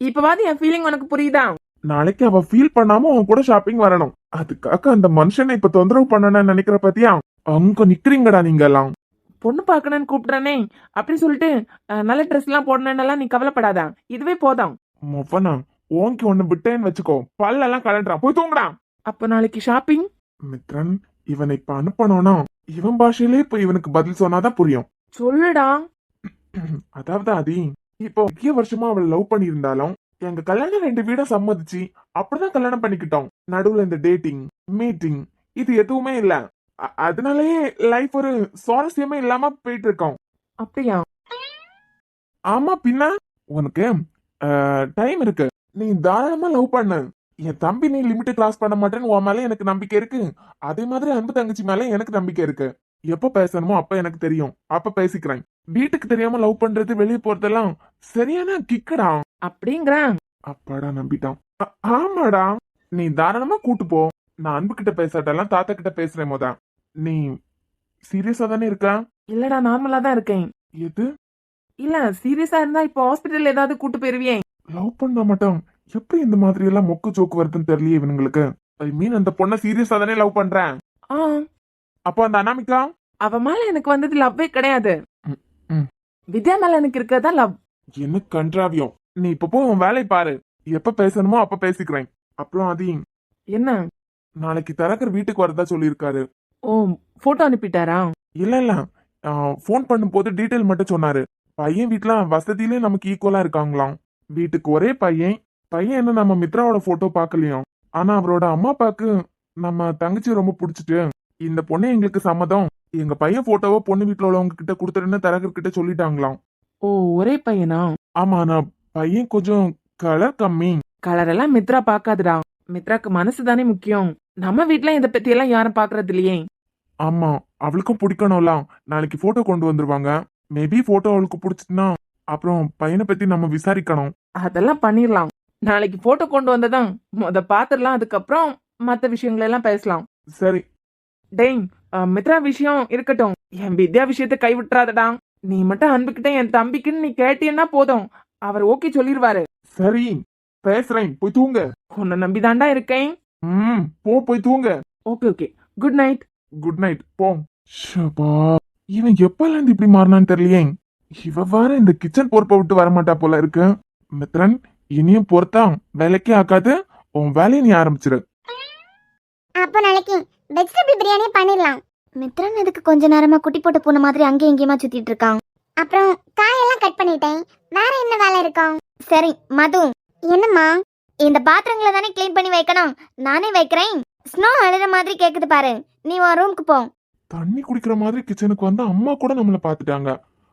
இப்பவாது என் ஃபீலிங் உனக்கு புரியுதா? நாளைக்கு அவ ஃபீல் பண்ணாம உன் கூட ஷாப்பிங் வரணும். அதுக்காக அந்த மனுஷனை இப்ப தொந்தரவு பண்ணணும்னு நினைக்கிற பத்தியா? அங்க நிக்கிறீங்கடா நீங்க எல்லாம். பொண்ணு பாக்கணும்னு கூப்பிடுறனே அப்படி சொல்லிட்டு நல்ல ட்ரெஸ் எல்லாம் போடணும்னு நீ கவலைப்படாத, இதுவே போதும். மொப்பனா ஓங்கி ஒண்ணு விட்டேன்னு வச்சுக்கோ, பல்லெல்லாம் கலண்டுறான், போய் தூங்குறான். அப்ப நாளைக்கு ஷாப்பிங். மித்ரன், இவனை இப்ப அனுப்பணும்னா இவன் பாஷையிலே இப்ப இவனுக்கு பதில் சொன்னாதான் புரியும். சொல்லுடா. அதாவது அதி, இப்போ முக்கிய வருஷமா அவளை லவ் பண்ணியிருந்தாலும் எங்க கல்யாணம் 2 வீடும் சம்மதிச்சு அப்படிதான் கல்யாணம் பண்ணிக்கிட்டோம். நடுவுல இந்த டேட்டிங் மீட்டிங் இது எதுவுமே இல்ல. அதனாலயே லைஃப் ஒரு சுவாரஸ்யமே இல்லாம போயிட்டு இருக்கோம். அப்படியா? ஆமா, பின்ன உனக்கு டைம் இருக்கு, நீ தாராளமா லவ் பண்ணு. என் தம்பி நீ லிமிட்டை கிராஸ் பண்ண மாட்டேன்னு உன் மேல எனக்கு நம்பிக்கை இருக்கு. அதே மாதிரி அன்பு தங்கச்சி மேல எனக்கு நம்பிக்கை இருக்கு. எப்ப பேசணுமோ அப்ப எனக்கு தெரியும், அப்ப பேசிக்கிறேன். வீட்டுக்கு தெரியாம லவ் பண்றது வெளியே போறதெல்லாம் சரியான கிக்கடா. அப்படிங்கிறான். அப்பாடா, நம்பிட்டான். ஆமாடா, நீ தாராளமா கூட்டு போ. நான் அன்பு கிட்ட பேசாட்டெல்லாம் தாத்தா கிட்ட பேசுறேன். நீ சீரியஸா தானே இருக்க? இல்லடா, நார்மலா தான் இருக்கேன். எது? இல்ல சீரியஸா இருந்தா இப்போ ஹாஸ்பிட்டல் ஏதாவது கூட்டு போயிருவியே. லவ் பண்ண மாட்டோம், எப்படி இந்த மாதிரி எல்லாம் மொக்கு ஜோக்கு வருதுன்னு தெரியலையே இவனுங்களுக்கு. ஐ மீன் அந்த பொண்ணை சீரியஸா தானே லவ் பண்றேன். அப்போ அந்த அனாமிகா, அவ மேல எனக்கு வந்தது லவ்வே கிடையாது. ம். வித்யா மேல எனக்கு இருக்கிறதா லவ். என்ன கன்றாவியம். நீ இப்ப போய் உன் வேலையை பாரு, எப்ப பேசணுமோ அப்ப பேசிக்கிறேன். அப்புறம் அதையும் என்ன, நாளைக்கு தரகர் வீட்டுக்கு வரதா சொல்லியிருக்காரு. ஓ போட்டோ அனுப்பிட்டாரா? இல்ல போன் பண்ணும்போது டீடைல் மட்டும் சொன்னாரு. பையன் வீட்டுல வசதியிலே நமக்கு ஈக்குவலா இருக்காங்களாம். வீட்டுக்கு ஒரே பையன். பையன் என்ன நம்ம மித்ராவோட போட்டோ பாக்கலையும். ஆனா அவரோட அம்மா அப்பாக்கு நம்ம தங்கச்சி ரொம்ப பிடிச்சிட்டு இந்த பொண்ணு எங்களுக்கு சம்மதம், எங்க பையன் போட்டோவை பொண்ணு வீட்டுல உள்ளவங்க கிட்ட கொடுத்துருன்னு தரகர் கிட்ட சொல்லிட்டாங்களாம். ஓ ஒரே பையனா? ஆமா, நான் பையன் கொஞ்சம் கலர் கம்மி. கலர் எல்லாம் மித்ரா பாக்காதுடா. மித்ராக்கு மனசு தானே முக்கியம். நம்ம வீட்ல இத பத்தி எல்லாம் யாரும் பாக்குறது இல்லையே. ஆமா, அவளுக்கும் பிடிக்கணும்ல. நாளைக்கு போட்டோ கொண்டு வந்துருவாங்க. மேபி போட்டோ அவளுக்கு பிடிச்சிட்டுனா அப்புறம் பையனை பத்தி நம்ம விசாரிக்கணும். அதெல்லாம் பண்ணிரலாம். நாளைக்கு போட்டோ கொண்டு வந்ததான் முத பாத்துடலாம், அதுக்கப்புறம் மத்த விஷயங்கள் எல்லாம் பேசலாம். சரி. டேய், மித்ரா விஷயம் இருக்கட்டும், என் வித்யா விஷயத்தை கைவிட்டுறாதடா. நீ மட்டும் அன்புக்கிட்ட என் தம்பிக்குன்னு நீ கேட்டீன்னா போதும், அவர் ஓகே சொல்லிருவாரு. சரி, பேசுறேன், போய் தூங்க. உன்னை நம்பிதான்டா இருக்கேன். போய் தூங்க. Okay okay, good night. Good night, போ. ஷபா, இவன் எப்பல இருந்து இப்படி மாறினான்னு தெரியலையே. இவ வேற இந்த கிச்சன் பொறுப்பை விட்டு வரமாட்டா போல இருக்கு. மித்ரன், இனியும் பொறுத்தா வேலைக்கே ஆக்காது, உன் வேலையை நீ ஆரம்பிச்சிரு. அப்போ நாளைக்கு வெஜிடபிள் பிரியாணி பண்ணிடலாம். மித்ரன் அதுக்கு கொஞ்ச நேரமா குட்டி போட்டு போன மாதிரி அங்கே எங்கேயுமா சுத்திட்டு இருக்கான். அப்புறம் காயெல்லாம் கட் பண்ணிட்டேன். வேற என்ன வேலை இருக்கும்? சரி மது, என்னம்மா? இந்த பாத்திரங்களை தானே க்ளீன் பண்ணி வைக்கணும், நானே வைக்கிறேன். ஸ்னோ அழுற மாதிரி கேக்குது பாரு, நீ உன் ரூமுக்கு போ. தண்ணி குடிக்கிற மாதிரி கிச்சனுக்கு வந்து அம்மா கூட நம்மள பாத்துட்டாங்க.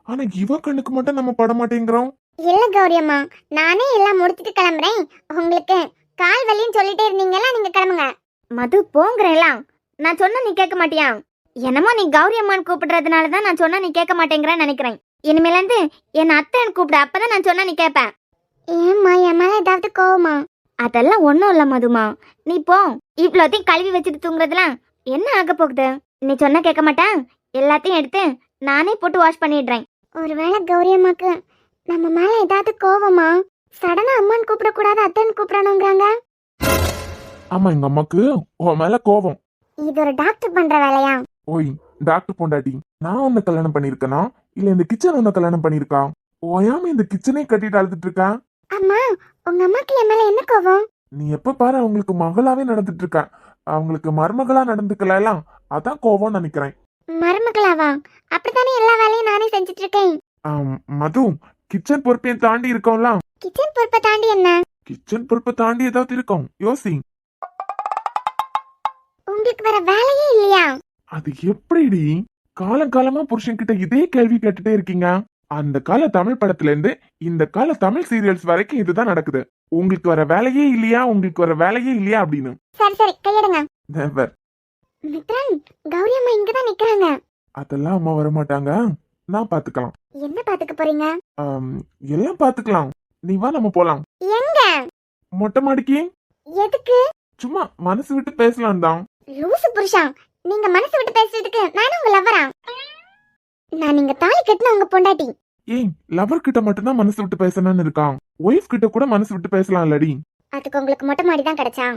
ஆனா இவ கண்ணுக்கு மட்டும் நம்ம பட மாட்டேங்கிறோம். இல்ல கௌரி அம்மா, நானே எல்லாம் முடிச்சிட்டு கிளம்புறேன். உங்களுக்கு கால் வலின்னு சொல்லிட்டே இருந்தீங்கல்ல, நீங்க கிளம்புங்க. மது போங்கறேலாம். நான் சொன்னா நீ கேட்க மாட்டியா? என்னமோ நீ கௌரி அம்மான்னு கூப்பிடுறதுனால தான் நான் சொன்னா நீ கேட்க மாட்டேங்கிறேன்னு நினைக்கிறேன். இனிமேல இருந்து என் அத்தைன்னு கூப்பிடு, அப்பதான் நான் சொன்னா நீ கேட்ப. ஏம்மா, என் மேல ஏதாவது கோவமா? அதெல்லாம் ஒண்ணும் இல்ல மதுமா, நீ போ. இவ்வளோத்தையும் கழுவி வச்சுட்டு தூங்குறதுலாம் என்ன ஆக போகுது? நீ சொன்னா கேட்க மாட்டேன், எல்லாத்தையும் எடுத்து நானே போட்டு வாஷ் பண்ணிடுறேன். ஒருவேளை கௌரி அம்மாக்கு நம்ம மேல ஏதாவது கோவமா? சடனா அம்மான்னு கூப்பிடக்கூடாது, அத்தைன்னு கூப்பிடணுங்கிறாங்க. ஆமா, எங்க அம்மாக்கு உன் மேல கோபம். இது ஒரு டாக்டர் பண்ற வேலையா? ஓய், டாக்டர் பொண்டாட்டி நான் உன்னை கல்யாணம் பண்ணிருக்கனா இல்ல இந்த கிச்சன் உன்னை கல்யாணம் பண்ணிருக்கா? ஓயாம இந்த கிச்சனே கட்டிட்டு அழுதுட்டு இருக்கா? அம்மா உங்க அம்மாக்கு என் மேல என்ன கோவம்? நீ எப்ப பாரு அவங்களுக்கு மகளாவே நடந்துட்டு இருக்க. அவங்களுக்கு மருமகளா நடந்துக்கலாம், அதான் கோவம் நினைக்கிறேன். மருமகளாவா? அப்படித்தானே எல்லா வேலையும் நானே செஞ்சுட்டு இருக்கேன். மது, கிச்சன் பொறுப்பையும் தாண்டி இருக்கோம்ல. கிச்சன் பொறுப்பை தாண்டி என்ன? கிச்சன் பொறுப்பை தாண்டி ஏதாவது இருக்கும், யோசி. உங்களுக்கு வேற வேலையே இல்லையா? அது எப்படிடி? காலங்காலமா புருஷன் கிட்ட இதே கேள்வி கேட்டுட்டே இருக்கீங்க. அந்த கால தமிழ் படத்துல இருந்து இந்த கால தமிழ் சீரியல்ஸ் வரைக்கும் இதுதான் நடக்குது. உங்களுக்கு வர வேலையே இல்லையா, உங்களுக்கு வர வேலையே இல்லையா அப்படின்னு. சரி சரி கையெடுங்க. Never. மித்ரன், கௌரி அம்மா இங்கதான் நிக்கிறாங்க. அதெல்லாம் அம்மா வர மாட்டாங்க, நான் பாத்துக்கலாம். என்ன பாத்துக்க போறீங்க? எல்லாம் பாத்துக்கலாம். நீ வா, நம்ம போலாம். எங்க? மொட்டை மாடிக்கு. எதுக்கு? சும்மா மனசு விட்டு பேசலாம் தான். லூசு புருஷா, நீங்க மனசு விட்டு பேசுறதுக்கு நானும் உங்க லவ்வரா? நான் நீங்க தாலி கட்டின உங்க பொண்டாட்டி. ஏய், லவர் கிட்ட மட்டும்தான் மனசு விட்டு பேசணும்னு இருக்கான், ஒய்ஃப் கிட்ட கூட மனசு விட்டு பேசலாம் இல்லடி. அதுக்கு உங்களுக்கு மொட்டை மாடி தான் கிடைச்சா?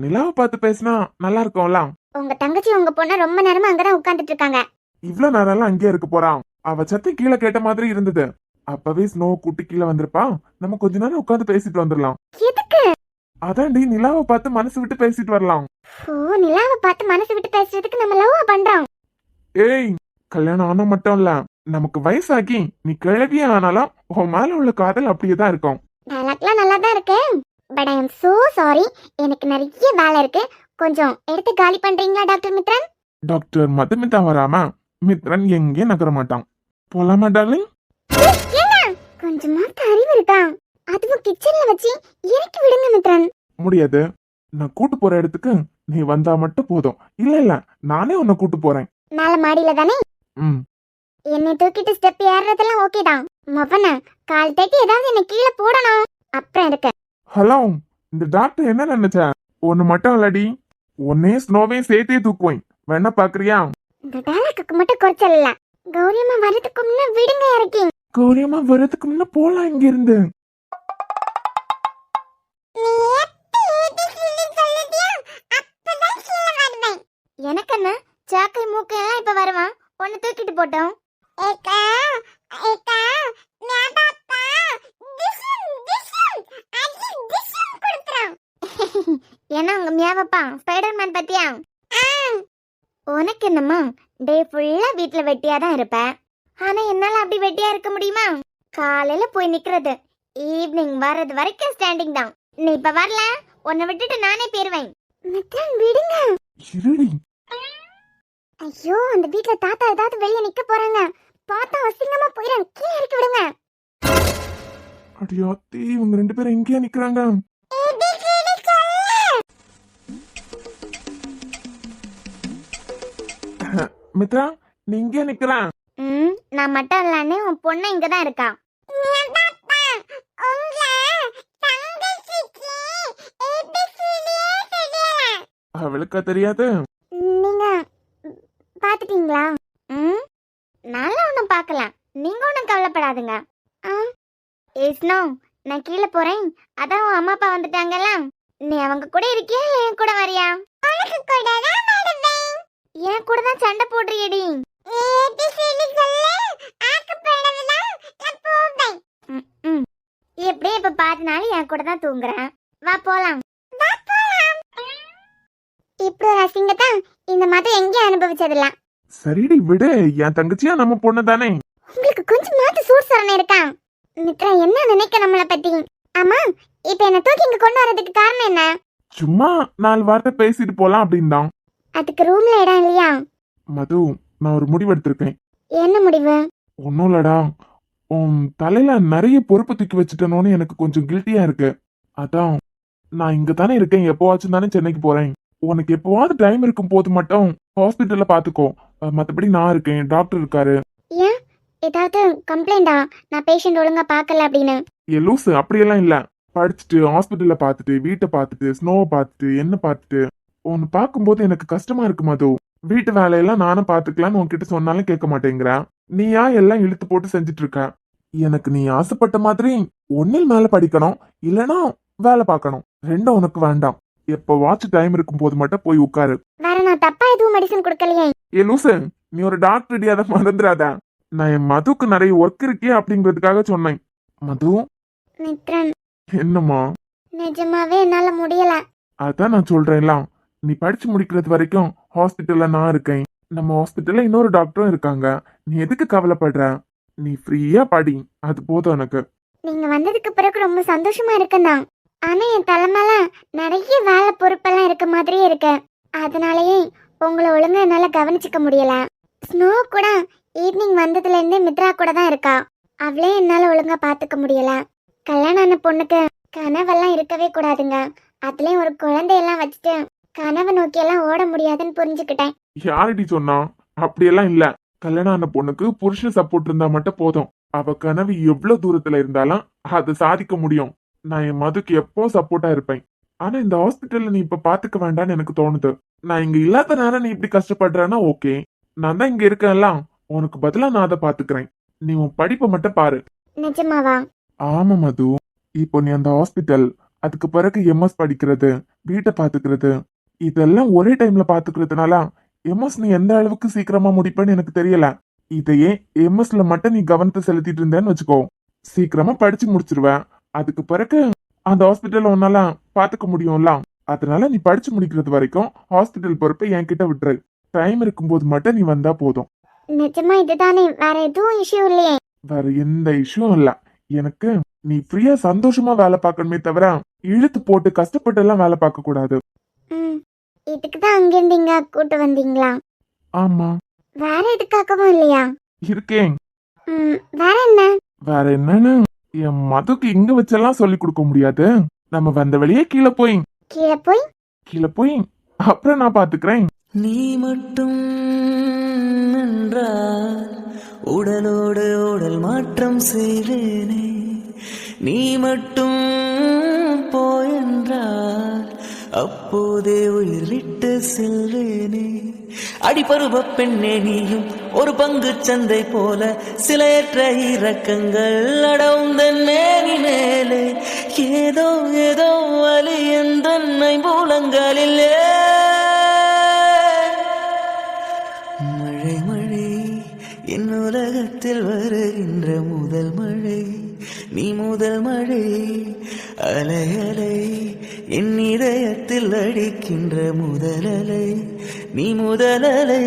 நிலாவை பார்த்து பேசினா நல்லா இருக்கும்ல. உங்க தங்கச்சி உங்க பொண்ண ரொம்ப நேரமா அங்கதான் உட்கார்ந்துட்டு இருக்காங்க. இவ்வளவு நேரம் எல்லாம் அங்கேயே இருக்க போறான். அவ சத்தம் கீழே கேட்ட மாதிரி இருந்தது. அப்பவே ஸ்னோ கூட்டி கீழே வந்திருப்பா. நம்ம கொஞ்ச நேரம் உட்காந்து பேசிட்டு வந்துடலாம். எதுக்கு? அதான்டி, நிலாவை பார்த்து மனசு விட்டு பேசிட்டு வரலாம். ஓ, நிலாவை பார்த்து மனசு விட்டு பேசுறதுக்கு நம்ம லவ்வா பண்றோம். ஏய், கல்யாணம் ஆனா மட்டும் இல்ல, நமக்கு வயசாகி நீ கிழவியே ஆனாலும் உன் மேல உள்ள காதல் அப்படியேதான் இருக்கும். டயலாக்லாம் நல்லா தான் இருக்கு. But I am so sorry, எனக்கு நிறைய வேலை இருக்கு. கொஞ்சம் எடுத்து காலி பண்றீங்களா டாக்டர் மித்ரன்? டாக்டர் மதுமிதா வராம மித்ரன் எங்கே நகர மாட்டான். போலாமா டார்லிங்? என்ன கொஞ்சமா அறிவு இருக்கா? அதுவும் கிச்சன்ல வச்சு இறக்கி விடுங்க மித்ரன். முடியாது. நான் கூட்டு போற இடத்துக்கு நீ வந்தா மட்டும் போதும். இல்ல இல்ல, நானே உன்னை கூட்டு போறேன். மேல மாடியில தானே? ம். என்னை தூக்கிட்டு ஸ்டெப் ஏறதெல்லாம் ஓகே தான். மொபன கால் தட்டி ஏதாவது என்ன கீழே போடணும். அப்புறம் இருக்கு. ஹலோ, இந்த டாக்டர் என்ன நினைச்ச? ஒண்ணு மட்டும் இல்லடி, ஒன்னே ஸ்னோவையும் சேர்த்தே தூக்குவேன். வேணா பாக்குறியா? இந்த டயலாக்கு மட்டும் குறைச்சல் இல்ல. கௌரியம்மா வரதுக்கு முன்ன விடுங்க இறக்கி. கௌரியம்மா வரதுக்கு முன்ன போலாம் இங்க இருந்து. எனக்கு என்ன சாக்கை மூக்கை எல்லாம் இப்ப வருவான். ஒன்னு தூக்கிட்டு போட்டோம். ஏன்னா உங்க மியாவப்பா ஸ்பைடர்மேன் பத்தியா? உனக்கு என்னம்மா, டே ஃபுல்லா வீட்டுல வெட்டியா தான் இருப்பேன். ஆனா என்னால அப்படி வெட்டியா இருக்க முடியுமா? காலையில போய் நிக்கிறது, ஈவினிங் வர்றது வரைக்கும் ஸ்டாண்டிங் தான். நீ இப்ப வரல, உன்னை விட்டுட்டு நானே போயிருவேன். விடுங்க. இருடி. ஐயோ, அந்த வீட்ல தாத்தா ஏதாவது வெளிய நிக்க போறாங்க. பார்த்தா அசிங்கமா போயிடும். கீழே இறக்கி விடுங்க. அடியாத்தி, இவங்க ரெண்டு பேரும் எங்கேயா நிக்கிறாங்க? மித்ரா, நீ இங்கே நிக்கிற? நான் மட்டும் இல்லன்னு உன் பொண்ணு இங்கதான் இருக்கா. அவளுக்கா தெரியாது? நீங்க பாத்துட்டீங்களா? நல்லா ஒண்ணும் பாக்கலாம். நீங்க ஒண்ணும் கவலைப்படாதுங்க. ஏஸ்னோ, நான் கீழே போறேன். அதான் உன் அம்மா அப்பா வந்துட்டாங்கல்ல. நீ அவங்க கூட இருக்கியா இல்ல என் கூட வரியா? என் கூட தான் சண்டை போடுறியடி. எப்படியே இப்ப 5 நாள் என் கூட தான் தூங்குறேன். வா போலாம். இப்படி ஒரு அசிங்கத்தான் இந்த மாதிரி எங்கேயும் அனுபவிச்சதில்ல. சரிடி விடு, என் தங்கச்சியா நம்ம பொண்ணு தானே. உங்களுக்கு கொஞ்சம் மாத்து சூட் சரணை இருக்கா? மித்ரா என்ன நினைக்க நம்மள பத்தி? ஆமா, இப்ப என்ன தூக்கி இங்க கொண்டு வரதுக்கு காரணம் என்ன? சும்மா 4 வார்த்தை பேசிட்டு போலாம் அப்படின்னு தான். அதுக்கு ரூம்ல இடம் இல்லையா? மது, நான் ஒரு முடிவு எடுத்திருக்கேன். என்ன முடிவு? ஒன்னும் இல்லடா, உன் தலையில நிறைய பொறுப்பு தூக்கி வச்சுட்டனோன்னு எனக்கு கொஞ்சம் கில்ட்டியா இருக்கு. அதான் நான் இங்க தானே இருக்கேன், எப்போவாச்சும் தானே சென்னைக்கு போறேன். உனக்கு எப்போவாவது டைம் இருக்கும் போது மட்டும் ஹாஸ்பிட்டல்ல பாத்துக்கோ. மத்தபடி நான் இருக்கேன், டாக்டர் இருக்காரு. ஏன் ஏதாவது கம்ப்ளைண்டா? நான் பேஷண்ட் ஒழுங்கா பாக்கல அப்படின்னு. லூசு, அப்படியெல்லாம் இல்ல. படிச்சுட்டு ஹாஸ்பிட்டல்ல பாத்துட்டு வீட்டை பாத்துட்டு ஸ்னோவை பாத்துட்டு என்ன பாத்துட்டு உன்னை பார்க்கும்போது எனக்கு கஷ்டமா இருக்கு மது. வீட்டு வேலையெல்லாம் நானும் பாத்துக்கலான்னு உன்கிட்ட சொன்னாலும் கேட்க மாட்டேங்கிறேன். நீயா எல்லாம் இழுத்து போட்டு செஞ்சுட்டு இருக்க. எனக்கு நீ ஆசைப்பட்ட மாதிரி ஒன்னில் மேல படிக்கணும், இல்லனா வேலை பார்க்கணும். ரெண்டும் உனக்கு வேண்டாம். எப்ப வாட்ச் டைம் இருக்கும் போது மட்டும் போய் உட்காரு. வேற நான் தப்பா எதுவும் மெடிசன் கொடுக்கலையே? ஏ லூசு, நீ ஒரு டாக்டர் அதை மறந்துடாத. நான் என் மதுக்கு நிறைய ஒர்க் இருக்கே அப்படிங்கிறதுக்காக சொன்னேன். மது. மித்ரன், என்னம்மா? நிஜமாவே என்னால முடியல. அதான் நான் சொல்றேன்ல, நீ படிச்சு முடிக்கிறது வரைக்கும் ஹாஸ்பிட்டல்ல நான் இருக்கேன். நம்ம ஹாஸ்பிட்டல்ல இன்னொரு டாக்டரும் இருக்காங்க. நீ எதுக்கு கவலைப்படுற? நீ ஃப்ரீயா படி, அது போதும் எனக்கு. நீங்க வந்ததுக்கு பிறகு ரொம்ப சந்தோஷமா இருக்குதான். ஆனா என் தலைமையில நிறைய வேலை பொறுப்பெல்லாம் இருக்க மாதிரியே இருக்கு. அதனாலயே உங்களை ஒழுங்கா என்னால கவனிச்சுக்க முடியல. ஸ்னோ கூட ஈவினிங் வந்ததுல இருந்தே மித்ரா கூட தான் இருக்கா. அவளே என்னால ஒழுங்கா பாத்துக்க முடியல. கல்யாணம் ஆன பொண்ணுக்கு கனவெல்லாம் இருக்கவே கூடாதுங்க. அதுலயும் ஒரு குழந்தையெல்லாம் வச்சுட்டு கனவை நோக்கியெல்லாம் ஓட முடியாதுன்னு புரிஞ்சுக்கிட்டேன். யாரடி சொன்னா? அப்படியெல்லாம் இல்ல. கல்யாணம் ஆன பொண்ணுக்கு புருஷன் சப்போர்ட் இருந்தா மட்டும் போதும். அவ கனவு எவ்வளவு தூரத்துல இருந்தாலும் அதை சாதிக்க முடியும். நான் என் மதுக்கு எப்போ சப்போர்ட்டா இருப்பேன். ஆனா இந்த ஹாஸ்பிட்டல்ல நீ இப்ப பாத்துக்க வேண்டாம்னு எனக்கு தோணுது. நான் இங்க இல்லாத நேரம் நீ இப்படி கஷ்டப்படுறேன்னா ஓகே, நான் தான் இங்க இருக்கேன்ல, உனக்கு பதிலா நான் அதை பாத்துக்கிறேன். நீ உன் படிப்பை மட்டும் பாரு. நிஜமாவா? ஆமா மது, இப்போ நீ அந்த ஹாஸ்பிட்டல், அதுக்கு பிறகு எம்எஸ் படிக்கிறது, வீட்டை பாத்துக்கிறது, இதெல்லாம் ஒரே டைம்ல பாத்துக்கிறதுனால எம்எஸ் நீ எந்த அளவுக்கு சீக்கிரமா முடிப்பேன்னு எனக்கு தெரியல. இதையே எம்எஸ்ல மட்டும் நீ கவனத்தை செலுத்திட்டு இருந்தேன்னு வச்சுக்கோ, சீக்கிரமா படிச்சு முடிச்சிருவேன். அதுக்கு பிறகு அந்த ஹாஸ்பிட்டல்ல உன்னால பாத்துக்க முடியும்ல. அதனால நீ படிச்சு முடிக்கிறது வரைக்கும் ஹாஸ்பிட்டல் பொறுப்பை என்கிட்ட விட்டுரு. டைம் இருக்கும்போது மட்டும் நீ வந்தா போதும். நிஜமா இதுதானே? வேற எதுவும் இஷ்யூ இல்லையே? வேற எந்த இஷ்யூவும் இல்ல. எனக்கு நீ ஃப்ரீயா சந்தோஷமா வேலை பார்க்கணுமே தவிர இழுத்து போட்டு கஷ்டப்பட்டு எல்லாம் வேலை பார்க்க கூடாது. இதுக்கு தான் அங்கிருந்து இங்க கூட்டு வந்தீங்களா? ஆமா. வேற எதுக்காகவும் இல்லையா? இருக்கேன். வேற என்ன? வேற என்னன்னு என் மதுக்கு இங்க வச்செல்லாம் சொல்லி கொடுக்க முடியாது. நம்ம வந்த வழியே கீழே போய் கீழே போய் அப்புறம் நான் பாத்துக்கிறேன். நீ மட்டும் என்றால் உடலோடு உடல் மாற்றம் செய்வேனே. நீ மட்டும் போயென்றால் அப்போதே உயிர் விட்டு செல்வேனே. அடிபருவ பெண்ணே நீயும் ஒரு பங்கு சந்தை போல சிலையற்ற இறக்கங்கள் அடவுந்தன் மேனி மேலே. ஏதோ ஏதோ வலி எந்தன்னை மூலங்களிலே. மழை மழை என் உலகத்தில் வருகின்ற முதல் மழை. நீ முதல் மழை. அலை அலை என் இதயத்தில் அடிக்கின்ற முதல் அலை. நீ முதல் அலை.